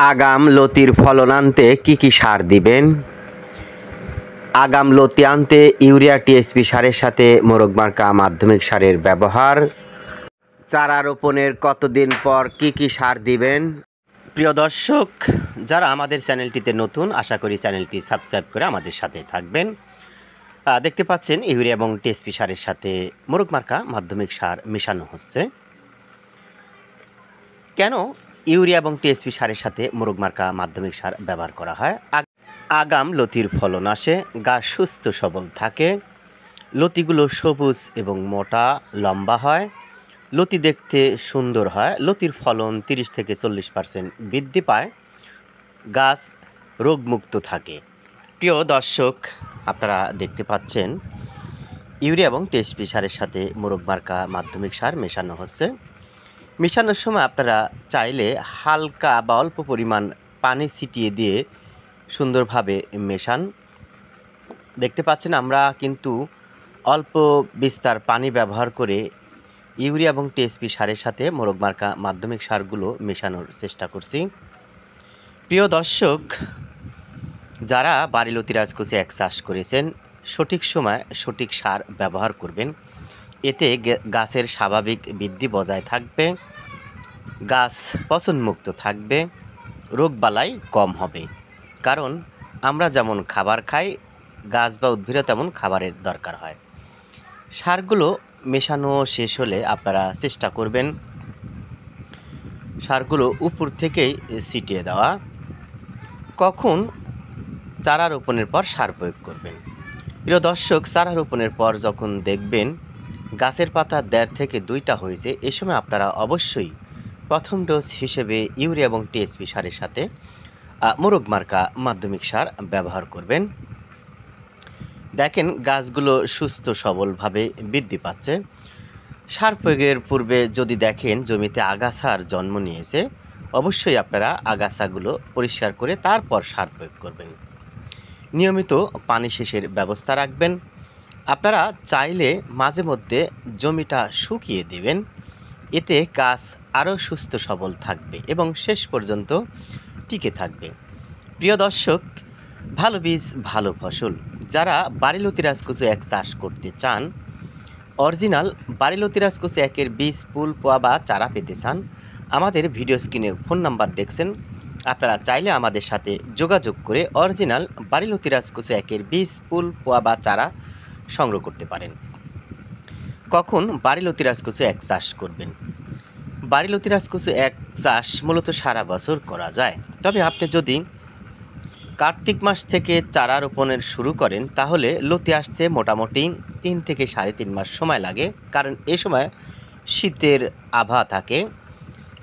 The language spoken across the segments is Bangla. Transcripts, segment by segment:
আগাম লতির ফলন আনতে কি সার দিবেন? আগাম লতি আনতে ইউরিয়া টিএসপি সারের সাথে মোরগ মার্কা মাধ্যমিক সারের ব্যবহার। চারা রোপণের কতদিন পর কি সার দিবেন? প্রিয় দর্শক, যারা আমাদের চ্যানেলটিতে নতুন, আশা করি চ্যানেলটি সাবস্ক্রাইব করে আমাদের সাথে থাকবেন। দেখতে পাচ্ছেন ইউরিয়া এবং টিএসপি সারের সাথে মোরগ মার্কা মাধ্যমিক সার মেশানো হচ্ছে। কেন ইউরিয়া এবং টিএসপি সারের সাথে মোরগ মার্কা মাধ্যমিক সার ব্যবহার করা হয়? আগাম লতির ফলন আসে, গাছ সুস্থ সবল থাকে, লতিগুলো সবুজ এবং মোটা লম্বা হয়, লতি দেখতে সুন্দর হয়, লতির ফলন 30 থেকে 40% বৃদ্ধি পায়, গাছ রোগমুক্ত থাকে। প্রিয় দর্শক, আপনারা দেখতে পাচ্ছেন ইউরিয়া এবং টিএসপি সারের সাথে মোরগ মার্কা মাধ্যমিক সার মেশানো হচ্ছে। মেশানোর সময় আপনারা চাইলে হালকা বা অল্প পরিমাণ পানি ছিটিয়ে দিয়ে সুন্দরভাবে মেশান। দেখতে পাচ্ছেন আমরা কিন্তু অল্প বিস্তার পানি ব্যবহার করে ইউরিয়া এবং টিএসপি সারের সাথে মোরগ মার্কা মাধ্যমিক সারগুলো মেশানোর চেষ্টা করছি। প্রিয় দর্শক, যারা বাড়িলতি রাজকোষে এক চাষ করেছেন, সঠিক সময় সঠিক সার ব্যবহার করবেন। এতে গাছের স্বাভাবিক বৃদ্ধি বজায় থাকবে, গাছ পচনমুক্ত থাকবে, রোগবালাই কম হবে। কারণ আমরা যেমন খাবার খাই, গাছ বা উদ্ভিদও তেমন খাবারের দরকার হয়। সারগুলো মেশানো শেষ হলে আপনারা চেষ্টা করবেন সারগুলো উপর থেকেই ছিটিয়ে দেওয়া। কখন? চারা রোপণের পর সার প্রয়োগ করবেন। প্রিয় দর্শক, চারা রোপণের পর যখন দেখবেন গাছের পাতা 1.5 থেকে 2টা হয়েছে, এ সময় আপনারা অবশ্যই প্রথম ডোজ হিসেবে ইউরিয়া এবং টিএসপি সারের সাথে মোরগ মার্কা মাধ্যমিক সার ব্যবহার করবেন। দেখেন গাছগুলো সুস্থ সবলভাবে বৃদ্ধি পাচ্ছে। সার প্রয়োগের পূর্বে যদি দেখেন জমিতে আগাছার জন্ম নিয়েছে, অবশ্যই আপনারা আগাছাগুলো পরিষ্কার করে তারপর সার প্রয়োগ করবেন। নিয়মিত পানি সেচের ব্যবস্থা রাখবেন। আপনারা চাইলে মাঝে মধ্যে জমিটা শুকিয়ে দেবেন, এতে গাছ আরও সুস্থ সবল থাকবে এবং শেষ পর্যন্ত টিকে থাকবে। প্রিয় দর্শক, ভালো বীজ ভালো ফসল, যারা বাড়িলতি রাজকোষে এক চাষ করতে চান, অরিজিনাল বাড়িলতি রাজকোষে একের বীজ, ফুল, পোয়া বা চারা পেতে চান, আমাদের ভিডিও স্ক্রিনে ফোন নাম্বার দেখছেন, আপনারা চাইলে আমাদের সাথে যোগাযোগ করে অরিজিনাল বাড়িলতি রাজকোষে একের বীজ, ফুল, পোয়া বা চারা সংগ্রহ করতে পারেন। কখন বাড়িলতি রাজকোষে এক চাষ করবেন? বাড়িলতি রাজকোষে এক চাষ মূলত সারা বছর করা যায়, তবে আপনি যদি কার্তিক মাস থেকে চারা রোপণের শুরু করেন, তাহলে লতি আসতে মোটামুটি 3 থেকে 3.5 মাস সময় লাগে। কারণ এ সময় শীতের আবহাওয়া থাকে,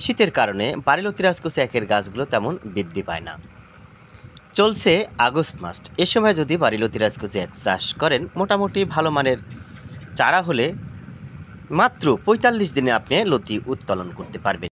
শীতের কারণে বাড়িলতি রাজকোষে একের গাছগুলো তেমন বৃদ্ধি পায় না। চলছে আগস্ট মাস, এ সময় যদি বাড়িলতি রাজকোষে এক চাষ করেন, মোটামুটি ভালো মানের চারা হলে মাত্র 45 দিনে আপনি লতি উত্তোলন করতে পারবেন।